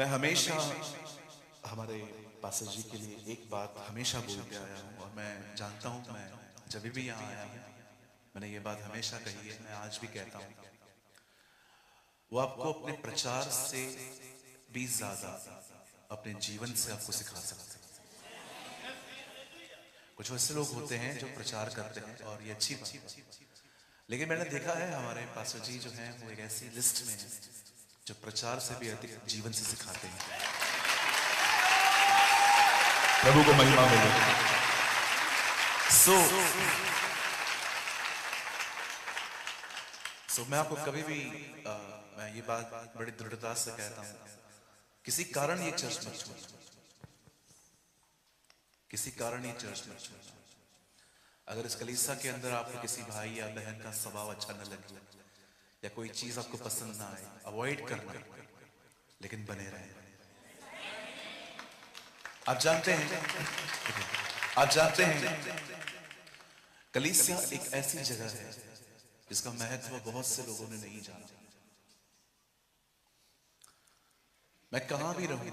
मैं हमेशा हमारे पास्टर जी के लिए एक बात हमेशा बोलते आया हूँ और मैं जानता हूँ, मैं जब भी यहाँ आया हूँ मैंने ये बात हमेशा कही है, मैं आज भी कहता हूँ, वो आपको अपने प्रचार से भी ज्यादा अपने जीवन से आपको सिखा सकते हैं। कुछ ऐसे लोग होते हैं जो प्रचार करते हैं और ये अच्छी बात है, लेकिन मैंने देखा है हमारे पास्टर जी जो हैं वो एक ऐसी लिस्ट में है जो प्रचार से भी अधिक जीवन से सिखाते हैं। प्रभु को महिमा मिले। सो मैं आपको कभी भी मैं ये बात बड़ी दृढ़ता से कहता हूं, किसी कारण ये चर्च मत छोड़ना, किसी कारण ये चर्च मत छोड़ना। अगर इस कलीसिया के अंदर आपको किसी भाई या बहन का स्वभाव अच्छा न लगे या कोई चीज आपको पसंद ना आए, अवॉइड करना, लेकिन बने रहे। आप जानते हैं कलीसिया एक ऐसी जगह है जिसका महत्व बहुत से लोगों ने नहीं जाना। मैं कहां भी रहूं,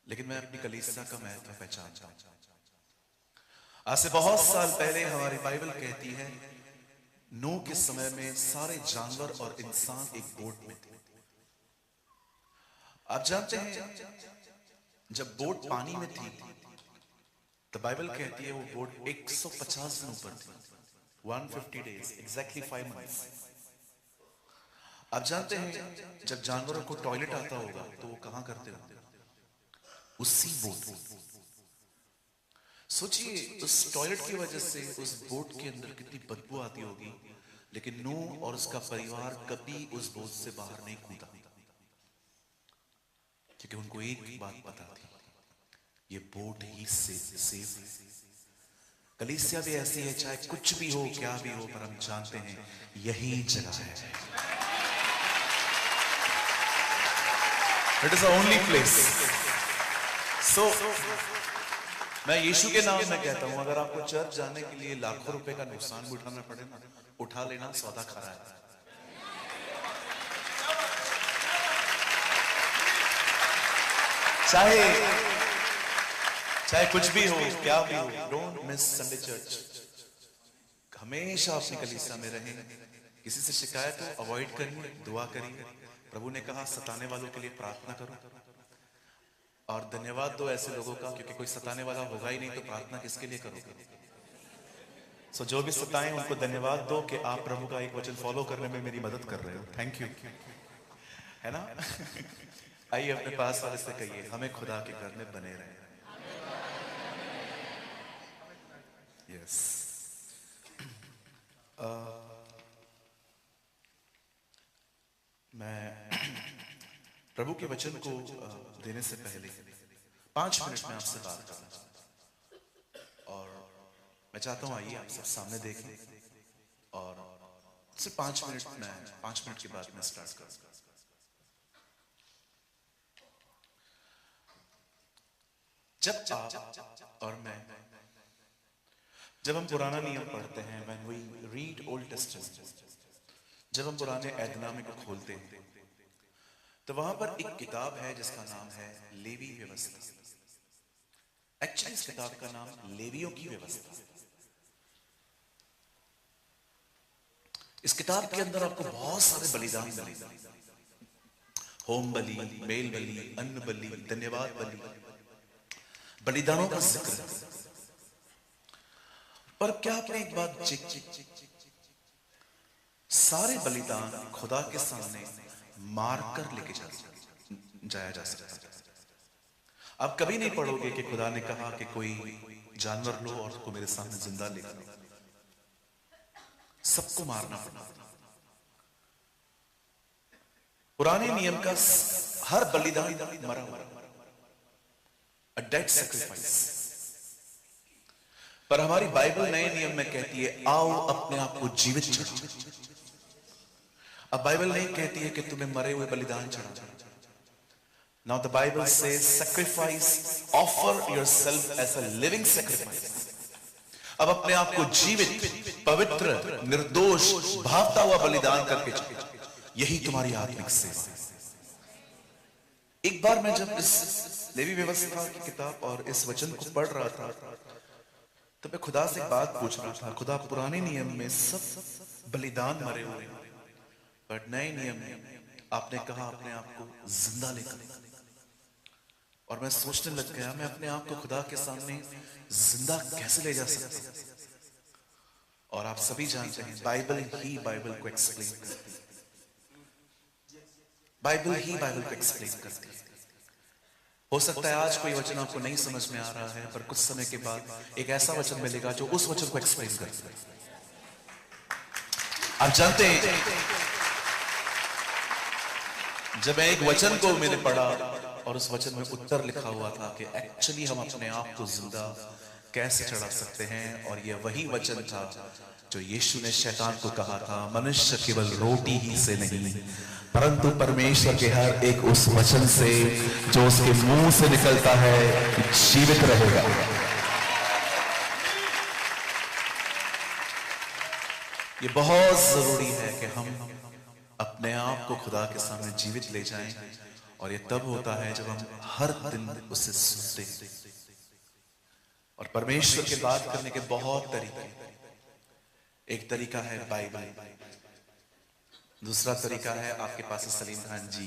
लेकिन मैं अपनी कलीसिया का महत्व पहचानता हूं। आज से बहुत साल पहले हमारी बाइबल कहती है नूह के समय में सारे जानवर और इंसान एक बोट में थे। आप जानते हैं जब बोट पानी में थी तो बाइबल कहती है वो बोट 150 दिन ऊपर थी, 150 days, एग्जैक्टली 5 months। आप जानते हैं जब जानवरों को टॉयलेट आता होगा तो वो कहां करते होंगे? उसी बोट। सोचिए उस टॉयलेट की वजह से उस बोट के अंदर कितनी बदबू आती होगी, लेकिन नूह और उसका परिवार कभी उस बोट से बाहर नहीं कूदा, क्योंकि उनको एक बात पता थी, ये बोट ही सेफ। कलीसिया भी ऐसी है, चाहे कुछ भी हो क्या भी हो, पर हम जानते हैं यही जगह है। It is the only place. So मैं यीशु के नाम में कहता हूं, अगर आपको चर्च जाने के लिए लाखों रुपए का नुकसान भी उठाना पड़े ना, उठा लेना, सौदा खरा है। चाहे कुछ भी हो क्या भी हो, डोंट मिस संडे चर्च। हमेशा अपनी कलीसिया में रहें। किसी से शिकायत हो अवॉइड करिए, दुआ करिए। प्रभु ने कहा सताने वालों के लिए प्रार्थना करो और धन्यवाद दो ऐसे लोगों का, क्योंकि कोई सताने वाला होगा ही नहीं तो प्रार्थना किसके लिए करोगे? सो जो भी सताएं उनको धन्यवाद दो कि आप प्रभु का एक वचन फॉलो करने में मेरी मदद कर रहे हो। थैंक यू, है ना? आइए अपने पास वाले से कहिए हमें खुदा के घर में बने रहे। यस। मैं प्रभु के वचन को देने से पहले 5 मिनट में आपसे बात करना और मैं चाहता हूं आइए आप सब सामने देखें और सिर्फ 5 मिनट के बाद मैं स्टार्ट करूंगा। जब आप और मैं जब हम पुराना नियम पढ़ते हैं, when we read Old Testament, जब हम पुराने ऐदनामे को खोलते हैं तो वहां पर एक किताब है जिसका नाम है लेवी व्यवस्था। एक्चुअली इस किताब का नाम लेवियों की व्यवस्था। इस किताब के अंदर आपको बहुत सारे बलिदान मिलेंगे, होम बलि, मेल बलि, अन्न बलि, धन्यवाद बलि, बलिदानों का जिक्र है। पर क्या आपने एक बात सारे बलिदान खुदा के सामने मारकर लेके जाया जा सकता है। आप कभी नहीं पढ़ोगे कि खुदा ने कहा कि कोई जानवर लो और उसको मेरे सामने जिंदा लेकर आओ। सबको मारना पड़ा। पुराने नियम का हर बलिदान मरा हुआ, अ डेड सैक्रिफाइस। पर हमारी बाइबल नए नियम में कहती है आओ अपने आप को जीवित चढ़ाओ। अब बाइबल नहीं कहती है कि तुम्हें मरे हुए बलिदान चढ़ाओ। Now the Bible says sacrifice, offer yourself as a living sacrifice. अब अपने आप को जीवित, पवित्र, निर्दोष, भावता हुआ बलिदान करके चढ़ाओ। यही तुम्हारी आत्मिक सेवा है। एक बार मैं जब इस लेवी व्यवस्था की किताब और इस वचन को पढ़ रहा था, तो मैं खुदा से एक बात पूछ रहा था, खुदा पुराने नियम में सब बलिदान मरे हुए हैं, बट नए नियम में आपने कहा अपने आप को जिंदा लेकर। और मैं सोचने लग गया, मैं अपने आप को खुदा के सामने जिंदा कैसे ले जा सकता हूं? और आप सभी जानते हैं बाइबल ही बाइबल को एक्सप्लेन करती है। बाइबल ही बाइबल को एक्सप्लेन करती है। हो सकता है आज कोई वचन आपको नहीं समझ में आ रहा है, पर कुछ समय के बाद एक ऐसा वचन मिलेगा जो उस वचन को एक्सप्लेन करता है। आप जानते हैं, जब मैं एक वचन को मैंने पढ़ा और उस वचन में उत्तर लिखा हुआ था कि एक्चुअली हम अपने आप को जिंदा कैसे चढ़ा सकते हैं, और यह वही वचन था जो यीशु ने शैतान को कहा था, मनुष्य केवल रोटी ही से नहीं परंतु परमेश्वर के हर एक उस वचन से जो उसके मुंह से निकलता है जीवित रहेगा। ये बहुत जरूरी है कि हम अपने आप को खुदा के सामने जीवित ले जाएं, और ये तब होता है जब हम हर दिन उससे सुनते हैं। और परमेश्वर के बात करने के बहुत तरीके, एक तरीका है बाइबल, दूसरा तरीका है आपके पास है सलीम खान जी,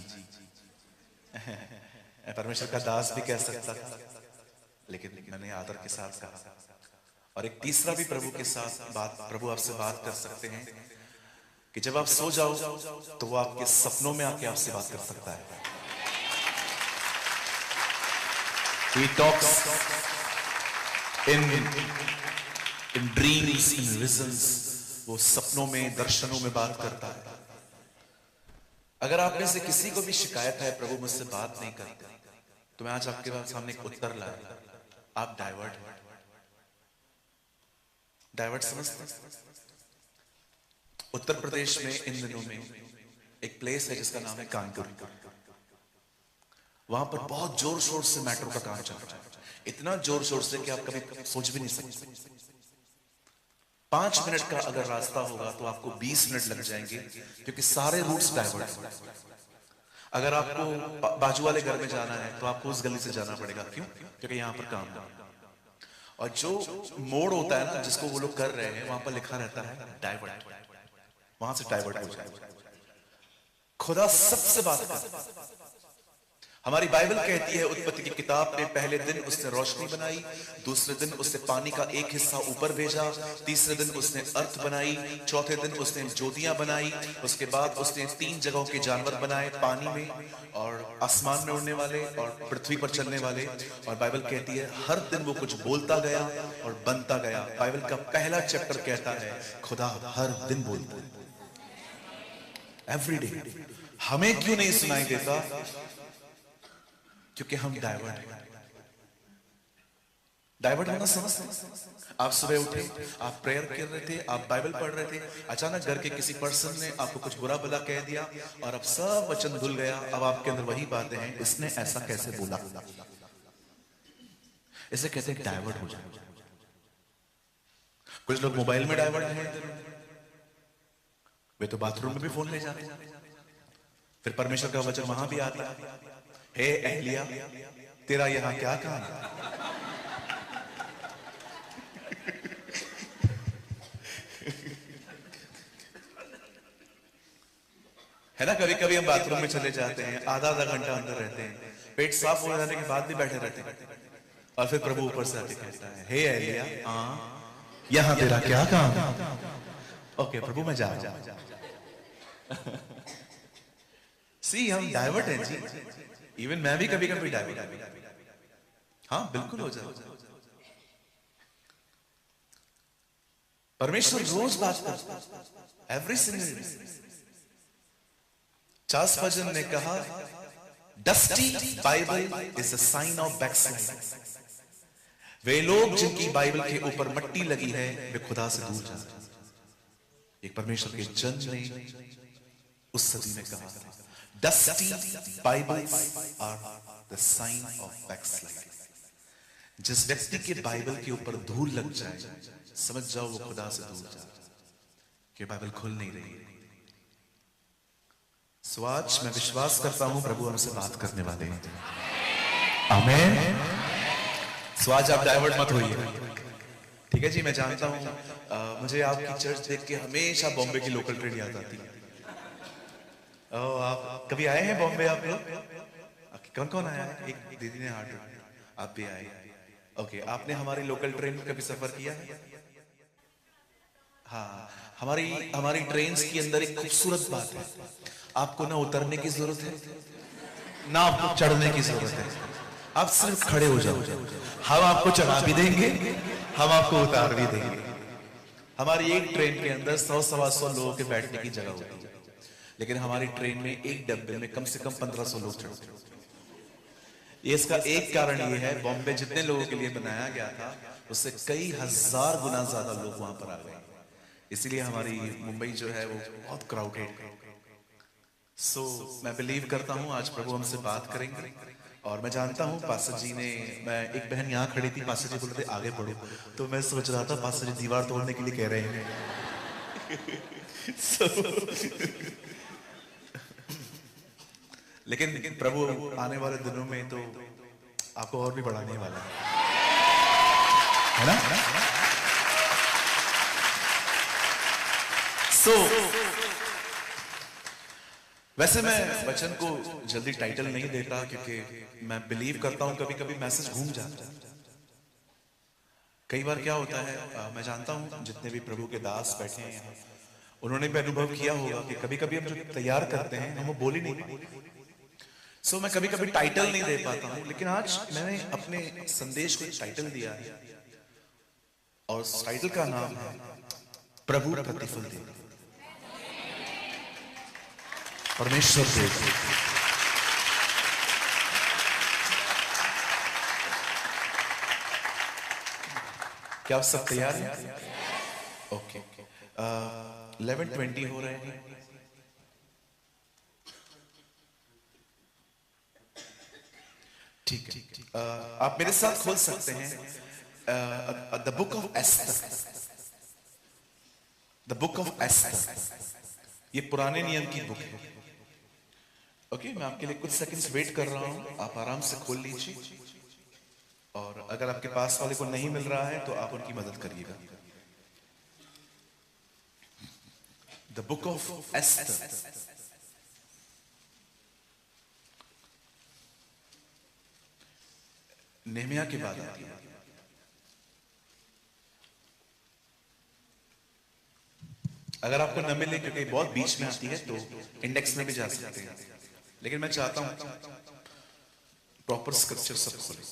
परमेश्वर का दास भी कह सकता था, लेकिन मैंने आदर के साथ कहा। और एक तीसरा भी प्रभु के साथ बात, प्रभु आपसे बात कर सकते हैं कि जब आप सो जाओ तो वो आपके सपनों में आके आपसे बात कर सकता है। He talks in dreams, in visions, वो सपनों में, दर्शनों में बात करता है। अगर आप में से किसी को भी शिकायत है प्रभु मुझसे बात नहीं करते, तो मैं आज आपके सामने एक उत्तर लाया, आप डाइवर्ट समझते हैं? उत्तर प्रदेश में इन दिनों में एक प्लेस है जिसका नाम है कानपुर। वहां पर बहुत जोर शोर से मेट्रो का काम चल रहा है, इतना जोर शोर से कि आप कभी सोच भी नहीं सकते। 5 मिनट का अगर रास्ता होगा तो आपको 20 मिनट लग जाएंगे, क्योंकि सारे रूट्स डाइवर्ट हैं। अगर आपको बाजू वाले घर में जाना है तो आपको उस गली से जाना पड़ेगा। क्यों? क्योंकि यहां पर काम है। और जो मोड़ होता है ना जिसको वो लोग कर रहे हैं, वहां पर लिखा रहता है डाइवर्ट, वहां से डाइवर्ट हो जाए। खुदा सबसे बात करता। हमारी बाइबल कहती है उत्पत्ति की किताब में पहले दिन उसने रोशनी बनाई, दूसरे दिन उसने पानी का एक हिस्सा ऊपर भेजा, तीसरे दिन उसने अर्थ बनाई, चौथे दिन उसने ज्योतियां बनाई, उसके बाद उसने 3 जगहों के जानवर बनाए, पानी में और आसमान में उड़ने वाले और पृथ्वी पर चलने वाले। और बाइबल कहती है हर दिन वो कुछ बोलता गया और बनता गया। बाइबल का पहला चैप्टर कहता है खुदा हर दिन बोलता है, एवरी डे। हमें क्यों नहीं सुनाई देता? क्योंकि हम डाइवर्ट होना समझते हैं। आप सुबह उठे, आप प्रेयर कर रहे थे, आप बाइबल पढ़ रहे थे, अचानक घर के किसी पर्सन ने आपको कुछ बुरा भला कह दिया और अब सब वचन भूल गया। अब आपके अंदर वही बातें हैं, इसने ऐसा कैसे बोला। इसे कहते हैं डाइवर्ट हो जाए। कुछ लोग मोबाइल में डाइवर्ट हैं, वे तो बाथरूम में भी फोन ले जाते हैं। फिर परमेश्वर का वचन वहां भी आता है, हे एहलिया तेरा यहां क्या काम है ना। कभी कभी हम बाथरूम में चले जाते हैं, आधा घंटा अंदर रहते हैं, पेट साफ हो जाने के बाद भी बैठे रहते हैं, और फिर प्रभु ऊपर से आके कहता है हे एहलिया यहां तेरा क्या काम। ओके प्रभु मैं जा रहा हूं। सी हम डाइवर्ट हैं जी। इवन मैं भी कभी कभी डाइवर्ट, हाँ बिल्कुल हो जाता। परमेश्वर रोज बात करता है, every single day. Charles Spurgeon ने कहा dusty Bible is a sign of backsliding. वे लोग जिनकी बाइबल के ऊपर मट्टी लगी है वे खुदा से दूर जाते हैं। एक परमेश्वर के जन ने उस सदी में कहा Dusty Bibles are the sign of backsliding. जिस व्यक्ति के बाइबल के ऊपर धूल लग जाए समझ जाओ वो खुदा से दूर जा रहा है, कि बाइबल खुल नहीं रही है। सो आज मैं विश्वास करता हूं प्रभु हमसे बात करने वाले हैं। आमेन। सो आज आप डाइवर्ट मत होइए, ठीक है जी। मैं जानता हूं मुझे आपकी चर्च देख के हमेशा बॉम्बे की लोकल ट्रेन याद आती है। आप कभी आए हैं बॉम्बे? आप लोग कौन कौन आया है? एक दीदी ने हाथ उठाया, आप भी आए। ओके, आपने हमारी लोकल ट्रेन में कभी सफर किया है? हाँ, हमारी हमारी ट्रेन के अंदर एक खूबसूरत बात है, आपको ना उतरने की जरूरत है ना आपको चढ़ने की जरूरत है। आप सिर्फ खड़े हो जाओ, हम आपको चढ़ा भी देंगे, हम आपको उतार भी देंगे। हमारी एक ट्रेन के अंदर 100-125 लोगों के बैठने की जगह होती है, लेकिन हमारी ट्रेन में एक डब्बे में कम से कम 1500 लोग चढ़ते हैं। ये इसका एक कारण ये है, बॉम्बे जितने लोगों के लिए बनाया गया था उससे कई हजार गुना ज्यादा लोग वहां पर आ गए, इसीलिए हमारी मुंबई जो है वो बहुत क्राउडेड। सो मैं बिलीव करता हूँ आज प्रभु हमसे बात करेंगे, और मैं जानता हूँ पास्टर जी ने, मैं एक बहन यहाँ खड़ी थी, पास्टर जी बोल रहे थे आगे बढ़ो, तो मैं सोच रहा था पास्टर जी दीवार तोड़ने के लिए कह रहे हैं। लेकिन प्रभु आने वाले दिनों में तो आपको और भी बढ़ाने वाला है ना? सो वैसे मैं वचन को जल्दी टाइटल नहीं देता, क्योंकि मैं बिलीव करता हूं कभी कभी मैसेज घूम जाता है। कई बार क्या होता है, मैं जानता हूं जितने भी प्रभु के दास बैठे हैं यहाँ, उन्होंने भी अनुभव किया होगा कि कभी कभी हम जो तैयार करते हैं हम वो बोल ही नहीं पाते। सो मैं कभी कभी टाइटल नहीं दे पाता हूं, लेकिन आज मैंने अपने संदेश को टाइटल दिया है, और उस टाइटल का नाम है प्रभु प्रतिफल दे। परमेश्वर देव। क्या आप सब तैयार हैं? ओके, 11:20 हो रहे हैं। ठीक है, आप मेरे साथ खोल सकते हैं the book of Esther. The book of Esther, ये पुराने नियम की बुक है। ओके, मैं आपके लिए कुछ सेकंड्स वेट कर रहा हूं, आप आराम से खोल लीजिए, और अगर आपके पास वाले को नहीं मिल रहा है तो आप उनकी मदद करिएगा। The book of Esther. Nehemiah के बाद आती है। अगर आपको न मिले, क्योंकि बहुत बीच में आती है, तो इंडेक्स में भी जा सकते हैं, लेकिन मैं चाहता हूं प्रॉपर स्क्रिप्चर सब खोलें।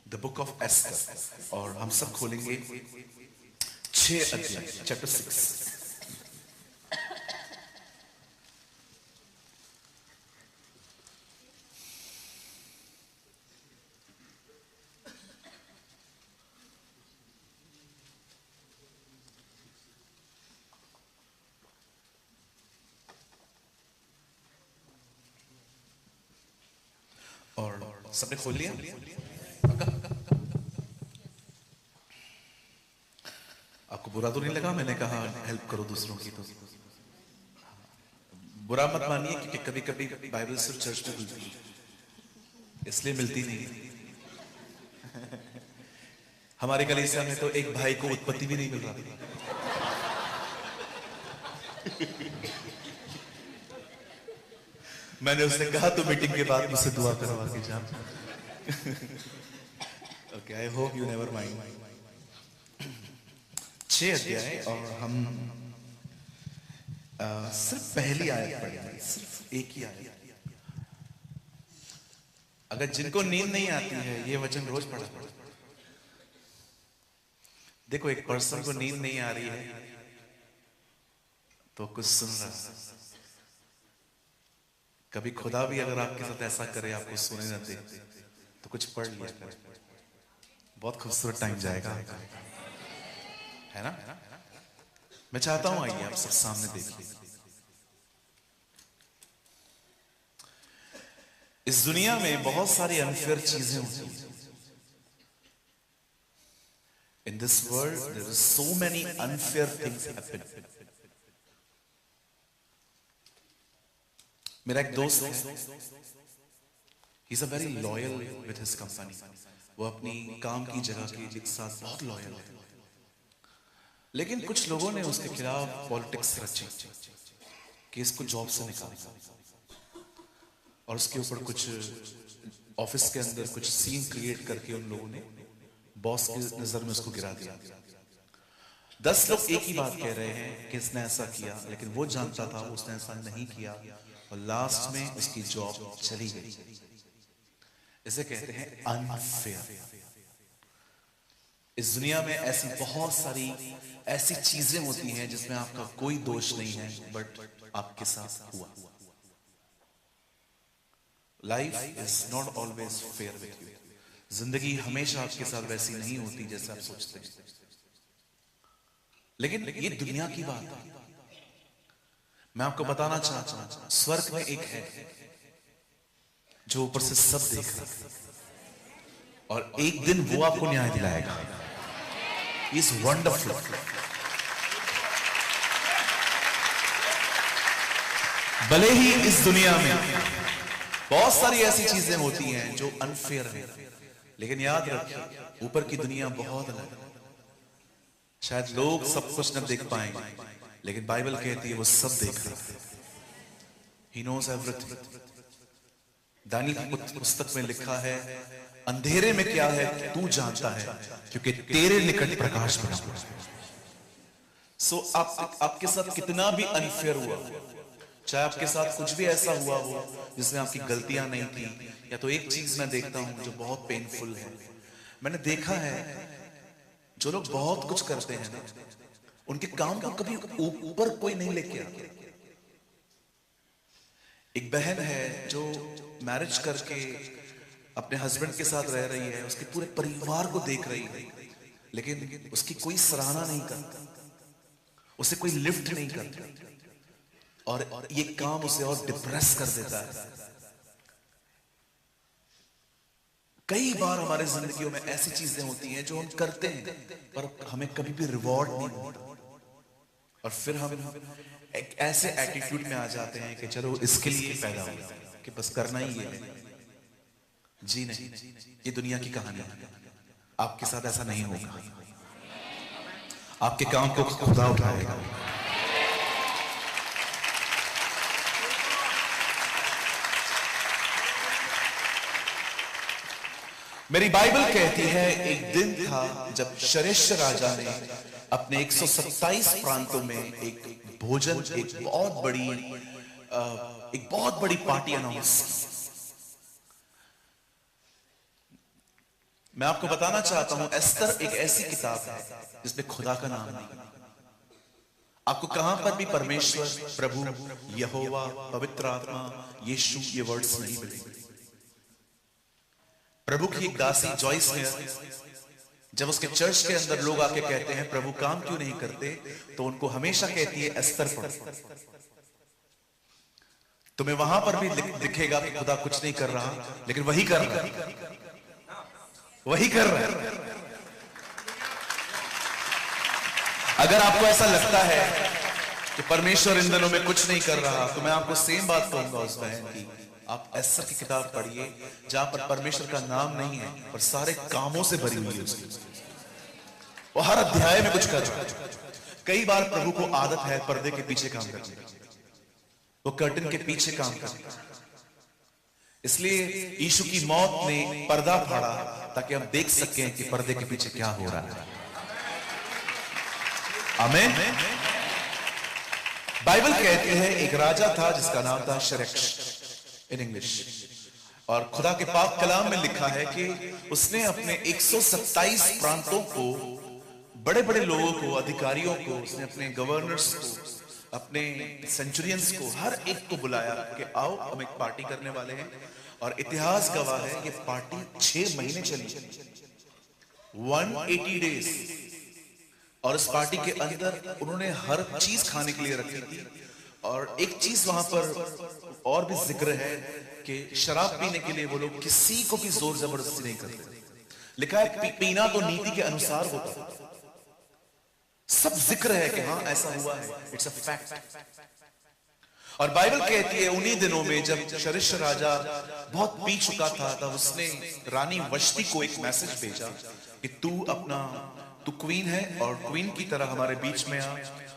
द बुक ऑफ एस्टर, और हम सब खोलेंगे 6 अध्याय, चैप्टर 6। और सबने खोल लिया? आपको बुरा तो नहीं लगा मैंने कहा हेल्प करो दूसरों की? तो बुरा मत मानिए, क्योंकि कभी कभी बाइबल सिर्फ चर्च में मिलती है, इसलिए मिलती नहीं। हमारे कलीसिया में तो एक भाई को उत्पत्ति भी नहीं मिल रहा था। मैंने उससे कहा तो मीटिंग के बाद मुझसे दुआ करवा के जा। Okay, I hope you never mind. 6 अध्याय, और हम सिर्फ पहली आयत पढ़ेंगे, सिर्फ एक ही आयत। अगर जिनको नींद नहीं आती है ये वचन रोज पढ़ा। देखो, एक पर्सन को नींद नहीं आ रही है तो कुछ सुन रहा। कभी खुदा भी अगर आपके साथ ऐसा करे, आपको सोने न दे, तो कुछ पढ़ लिया, बहुत खूबसूरत टाइम जाएगा, है ना? मैं चाहता हूं आइए आप सब सामने देखिए। इस दुनिया में बहुत सारी अनफेयर चीजें होती हैं, In this world, there is so many unfair things happen. मेरा एक दोस्त है, he is a very loyal with his company. वो अपनी काम की जगह के साथ बहुत लॉयल है, लेकिन कुछ लोगों ने उसके खिलाफ पॉलिटिक्स रची कि इसको जॉब से निकाला, और उसके ऊपर कुछ ऑफिस के अंदर कुछ सीन क्रिएट करके उन लोगों ने बॉस की नजर में उसको गिरा दिया। 10 लोग एक ही बात कह रहे हैं कि इसने ऐसा किया, लेकिन वो जानता था उसने ऐसा नहीं किया, और लास्ट में उसकी जॉब चली गई। इसे कहते हैं अनफेयर। इस दुनिया में ऐसी बहुत सारी ऐसी चीजें होती हैं जिसमें आपका कोई दोष नहीं है, बट आपके साथ हुआ। Life is not always fair with you. जिंदगी हमेशा आपके साथ वैसी नहीं होती जैसे आप सोचते हैं, लेकिन ये दुनिया की बात है। मैं आपको बताना चाहता हूं, स्वर्ग में एक है जो ऊपर से सब देख रहा है, और एक दिन वो आपको न्याय दिलाएगा। Is wonderful. भले ही इस दुनिया में बहुत सारी ऐसी चीजें होती हैं जो अनफेयर है, लेकिन याद रखिए ऊपर की दुनिया बहुत अलग है। शायद लोग सब कुछ न देख पाएंगे, लेकिन बाइबल कहती है वो सब देख रहा है। He knows everything। दानियेल की पुस्तक में लिखा है, अंधेरे में क्या है तू जानता है, क्योंकि तेरे निकट प्रकाश बना। सो आपके साथ कितना भी अनफेयर हुआ, चाहे आपके साथ कुछ भी ऐसा हुआ हो जिसमें आपकी गलतियां नहीं थी, या तो एक चीज मैं देखता हूं जो बहुत पेनफुल है। मैंने देखा है जो लोग बहुत कुछ करते हैं ना, उनके काम को कभी ऊपर कोई नहीं लेके आता। एक बहन है जो मैरिज करके अपने हस्बैंड के साथ रह रही है, उसके पूरे परिवार को देख रही है, लेकिन उसकी कोई सराहना नहीं करता, उसे कोई लिफ्ट नहीं करता, और ये काम उसे और डिप्रेस कर देता है। कई बार हमारे जिंदगियों में ऐसी चीजें होती हैं जो हम करते हैं पर हमें कभी भी रिवॉर्ड नहीं मिलता, और फिर हम एक ऐसे एटीट्यूड में आ जाते हैं कि चलो इसके लिए पैदा हुआ कि बस करना ही ये है। जी नहीं, ये दुनिया की कहानी है। आपके साथ ऐसा नहीं होगा। आपके काम को खुदा उठाएगा। मेरी बाइबल कहती है एक दिन था जब शरेश राजा ने अपने 127 प्रांतों में एक भोजन, एक बहुत बड़ी पार्टी अनाउंस की। मैं आपको बताना चाहता हूं, एस्तर एक ऐसी किताब है जिसमें खुदा का नाम नहीं। आपको कहां पर भी परमेश्वर, प्रभु, यहोवा, पवित्र आत्मा, यीशु ये वर्ड्स नहीं मिलेंगे। प्रभु की एक दासी जॉइस हेयर, जब उसके चर्च के अंदर लोग आके कहते हैं प्रभु काम क्यों नहीं करते, तो उनको हमेशा कहती है एस्तर पढ़। तुम्हें वहां पर भी दिखेगा कि खुदा कुछ नहीं कर रहा, लेकिन वही कर रहा है, वही कर रहा है। अगर आपको ऐसा लगता है कि परमेश्वर इन दिनों में कुछ नहीं कर रहा, तो मैं आपको सेम बात कहूंगा उस बहन की। आप एस्तर की किताब पढ़िए जहां पर परमेश्वर का नाम नहीं है, पर सारे कामों से भरी हुई है उसकी। वो हर अध्याय में कुछ कर रहा है। कई बार प्रभु को आदत है पर्दे के पीछे काम करने की, वो कर्टन के पीछे काम करता है। इसलिए यीशु की मौत ने पर्दा फाड़ा ताकि हम देख सकें कि पर्दे के पीछे क्या हो रहा है। आमीन। बाइबल कहती है एक राजा था जिसका नाम था शरेक्श इन इंग्लिश, और खुदा के पाक कलाम में लिखा है कि उसने अपने 127 प्रांतों को, बड़े बड़े लोगों को, अधिकारियों को, उसने अपने गवर्नर्स को, अपने सेंचुरियंस को, हर एक को बुलाया कि आओ हम एक पार्टी करने वाले हैं। और इतिहास गवाह है ये पार्टी 6 महीने चली, 180 डेज। और इस पार्टी के अंदर उन्होंने हर चीज खाने के लिए रखी थी। और एक चीज वहां पर और भी जिक्र है कि शराब पीने के लिए वो लोग किसी को भी जोर जबरदस्ती नहीं करते। लिखा है पीना तो नीति के अनुसार होता। सब जिक्र है कि हाँ ऐसा हुआ है, इट्स अ फैक्ट। और बाइबल कहती है उन्हीं दिनों में जब शरिश राजा बहुत पी चुका था, तब उसने रानी वश्ती को एक मैसेज भेजा कि तू क्वीन है और क्वीन की तरह हमारे बीच में आ।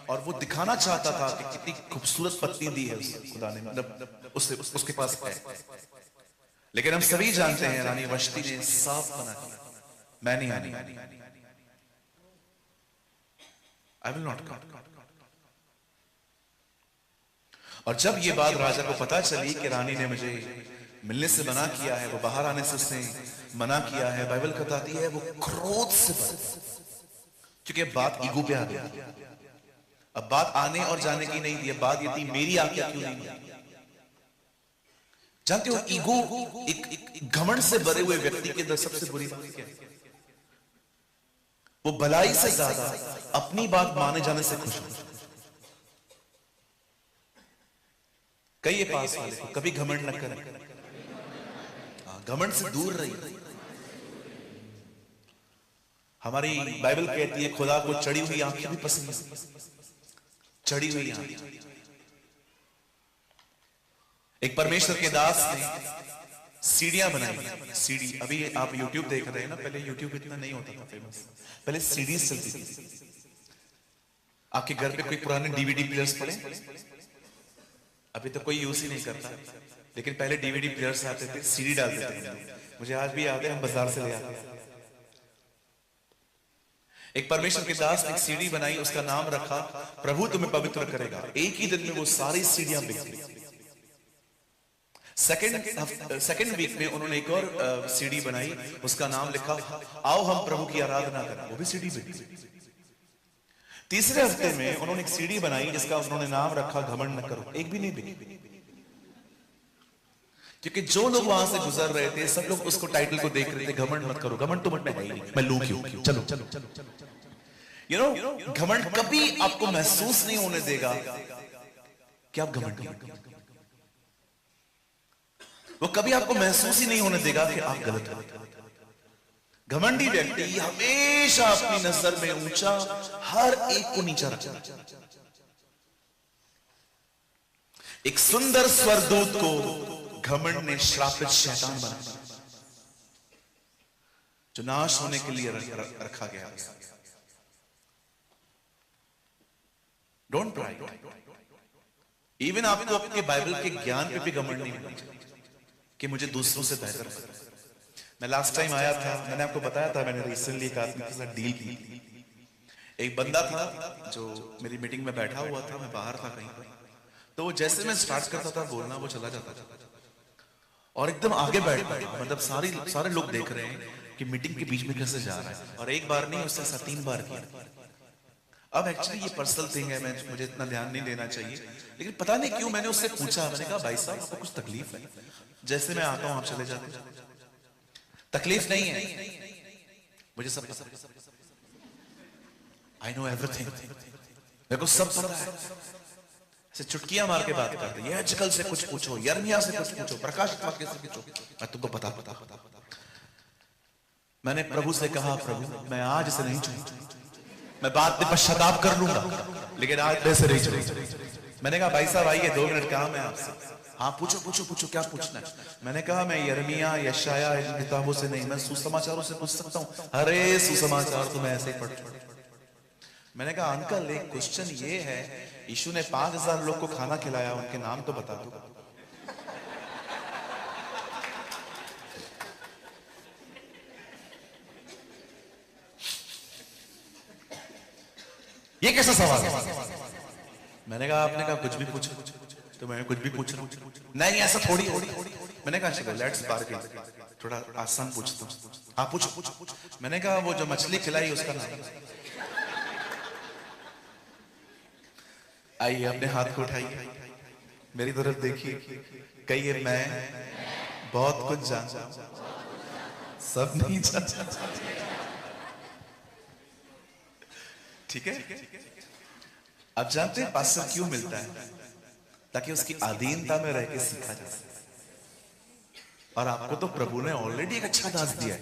और वो दिखाना चाहता था कि कितनी खूबसूरत पत्नी दी है उसे खुदा ने, मतलब उसके पास है। लेकिन हम सभी जानते हैं रानी वश्ती ने साफ मना किया, मैं नहीं आनी, आई विल नॉट कम। और जब ये बात राजा को पता चली कि रानी ने मुझे मिलने से मना किया है, वो बाहर आने से उसने मना किया है, बाइबल बताती है वो क्रोध से भरा, क्योंकि बात ईगो पे आ गई। अब बात आने और जाने की नहीं थी, अब बात ये थी मेरी आज्ञा क्यों नहीं है। जानते हो ईगो एक घमंड से भरे हुए व्यक्ति के अंदर सबसे बुरी बात क्या है? वो भलाई से ज्यादा अपनी बात माने जाने से खुश हो। कहिए पास वाले को कभी घमंड न करें, घमंड से दूर रहिए। हमारी बाइबल कहती है खुदा को चढ़ी हुई आंखें भी पसंद है, चढ़ी हुई आंखें। एक परमेश्वर के दास ने सीढ़ियां बनाई, सीढ़ी। अभी आप YouTube देख रहे हैं ना, पहले YouTube इतना नहीं होता था फेमस, पहले सीढ़ी चलती थी। आपके घर पे कोई पुराने DVD प्लेयर्स पड़े? अभी तो कोई यूज ही नहीं करता, लेकिन पहले DVD प्लेयर्स आते थे, सीडी डालते थे। मुझे आज भी याद है, हम बाजार से ले आते थे। एक परमेश्वर के दास ने एक सीडी बनाई, उसका नाम रखा प्रभु तुम्हें पवित्र करेगा। एक ही दिन में वो सारी सीढ़ियां बिक गई। सेकंड वीक में उन्होंने एक और सीडी बनाई, उसका नाम लिखा आओ हम प्रभु की आराधना करें, वो भी सीडी बिक गई। तीसरे हफ्ते में उन्होंने एक सीडी बनाई जिसका उन्होंने नाम रखा घमंड न करो, एक भी नहीं बिकी। क्योंकि जो लोग वहां से गुजर रहे थे सब लोग उसको टाइटल को देख रहे थे, घमंड मत करो। घमंड तो मत में है ही नहीं, मैं लूं क्यों? चलो चलो चलो। यू नो घमंड कभी आपको महसूस नहीं होने देगा कि आप घमंड नहीं। वो कभी आपको महसूस ही नहीं होने देगा कि आप गलत हो। घमंडी व्यक्ति हमेशा अपनी नजर में ऊंचा, हर एक को नीचा रखता। एक सुंदर स्वरदूत को घमंड ने श्रापित शैतान बनाया, जो नाश होने के लिए रखा गया। Don't pride. इवन आपको अपने बाइबल के ज्ञान पे भी घमंड नहीं होना चाहिए कि मुझे दूसरों से बेहतर पता है। मैं लास्ट टाइम आया था, मैंने आपको बताया था, मैंने रिसेंटली एक आदमी के साथ डील की थी। एक बंदा था जो मेरी मीटिंग में बैठा हुआ था, मैं बाहर था कहीं पर, तो वो जैसे मैं स्टार्ट करता था बोलना, वो चला जाता था और एकदम आगे बैठ गया। मतलब सारे लोग देख रहे हैं कि मीटिंग के बीच में कैसे जा रहा है। और एक बार नहीं, उसने ऐसा 3 बार किया। अब एक्चुअली ये पर्सनल थिंग है, मुझे इतना ध्यान नहीं देना चाहिए, लेकिन पता नहीं क्यों मैंने उससे पूछा। मैंने कहा भाई साहब आपको कुछ तकलीफ है? जैसे मैं आता हूं आप चले जाते हैं। तकलीफ नहीं है, मुझे सब पता है, आई नो एवरीथिंग, मेरे को सब पता है। ऐसे चुटकियां मार के बात करते हैं, आजकल से कुछ पूछो, यर्मिया से कुछ पूछो, प्रकाश वाक्य से पूछो, मैं तुमको पता। मैंने प्रभु से कहा प्रभु मैं आज से नहीं चलूंगा, मैं बाद में पश्चाताप कर लूंगा, लेकिन आज वैसे नहीं चलूंगा। मैंने कहा भाई साहब आइए 2 मिनट काम है आपसे। हाँ पूछो पूछो पूछो, क्या पूछना है? मैंने कहा मैं यर्मिया यशाया इन किताबों से नहीं, मैं सुसमाचारों से पूछ सकता हूँ। अरे सुसमाचार तो मैं ऐसे ही पढ़। मैंने कहा अंकल एक क्वेश्चन ये है, यीशु ने 5000 लोग को खाना खिलाया, उनके नाम तो बता दो। ये कैसा सवाल है? मैंने कहा आपने कहा कुछ भी पूछो, तो मैं कुछ भी पूछ रहा हूं। नहीं ऐसा थोड़ी। मैंने कहा चलो लेट्स बार्गेन, थोड़ा आसान पूछता हूं। हाँ पूछो। मैंने कहा वो जो मछली खिलाई उसका नाम? आइए अपने हाथ को उठाइए, मेरी तरफ देखिए, कहिए मैं बहुत कुछ जानता हूं, सब नहीं जानता। ठीक है? अब जानते हैं पास्टर क्यों मिलता है? ताकि उसकी अधीनता में रह के सीखा जा सके। और आपको तो प्रभु ने ऑलरेडी एक अच्छा दास दिया है।